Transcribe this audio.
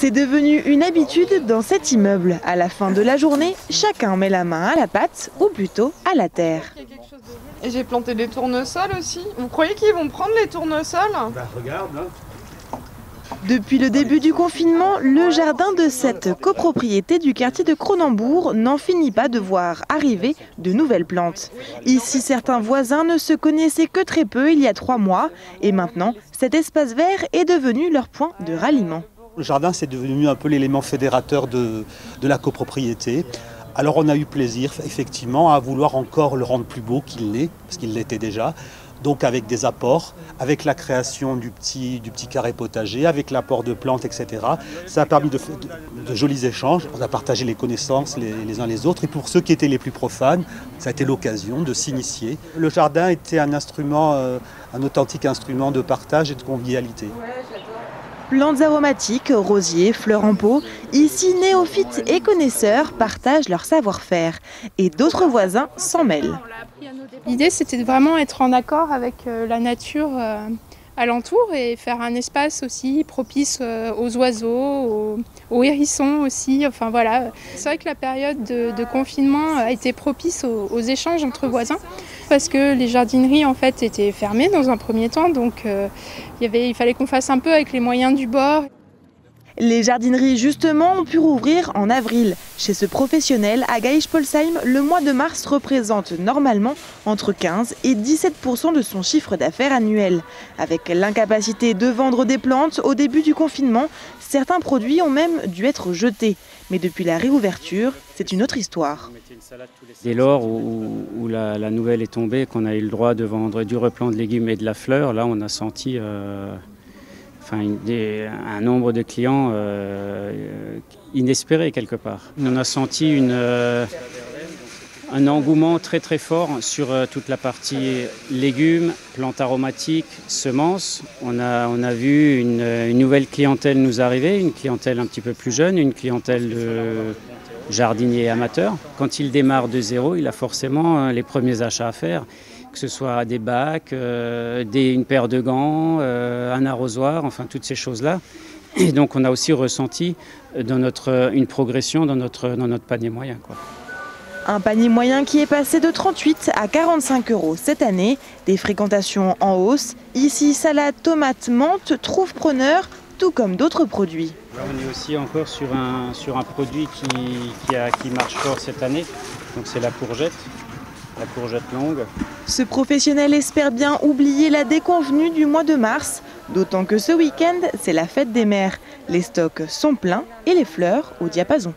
C'est devenu une habitude dans cet immeuble. À la fin de la journée, chacun met la main à la pâte, ou plutôt à la terre. Et j'ai planté des tournesols aussi. Vous croyez qu'ils vont prendre les tournesols? Regarde, hein. Depuis le début du confinement, le jardin de cette copropriété du quartier de Cronenbourg n'en finit pas de voir arriver de nouvelles plantes. Ici, certains voisins ne se connaissaient que très peu il y a 3 mois. Et maintenant, cet espace vert est devenu leur point de ralliement. Le jardin, c'est devenu un peu l'élément fédérateur de la copropriété. Alors on a eu plaisir, effectivement, à vouloir encore le rendre plus beau qu'il l'est, parce qu'il l'était déjà. Donc avec des apports, avec la création du petit carré potager, avec l'apport de plantes, etc. Ça a permis de jolis échanges. On a partagé les connaissances les uns les autres. Et pour ceux qui étaient les plus profanes, ça a été l'occasion de s'initier. Le jardin était un instrument, un authentique instrument de partage et de convivialité. Plantes aromatiques, rosiers, fleurs en pot, ici néophytes et connaisseurs partagent leur savoir-faire et d'autres voisins s'en mêlent. L'idée c'était de vraiment être en accord avec la nature alentour et faire un espace aussi propice aux oiseaux, aux hérissons aussi. Enfin voilà, c'est vrai que la période de confinement a été propice aux échanges entre voisins parce que les jardineries en fait étaient fermées dans un premier temps, donc il fallait qu'on fasse un peu avec les moyens du bord. Les jardineries, justement, ont pu rouvrir en avril. Chez ce professionnel, à Gaïch-Polsheim, le mois de mars représente normalement entre 15 et 17% de son chiffre d'affaires annuel. Avec l'incapacité de vendre des plantes au début du confinement, certains produits ont même dû être jetés. Mais depuis la réouverture, c'est une autre histoire. Dès lors où la nouvelle est tombée, qu'on a eu le droit de vendre du replant de légumes et de la fleur, là on a senti un nombre de clients inespéré quelque part. On a senti un engouement très très fort sur toute la partie légumes, plantes aromatiques, semences. On a vu une nouvelle clientèle nous arriver, une clientèle un petit peu plus jeune, une clientèle de jardiniers amateurs. Quand il démarre de zéro, il a forcément les premiers achats à faire, que ce soit des bacs, une paire de gants, un arrosoir, enfin toutes ces choses-là. Et donc on a aussi ressenti une progression dans notre panier moyen, quoi. Un panier moyen qui est passé de 38 à 45 € cette année. Des fréquentations en hausse. Ici, salade, tomates, menthe trouvent preneur, tout comme d'autres produits. Là, on est aussi encore sur un produit qui marche fort cette année. Donc c'est la courgette longue. Ce professionnel espère bien oublier la déconvenue du mois de mars. D'autant que ce week-end, c'est la fête des mères. Les stocks sont pleins et les fleurs au diapason.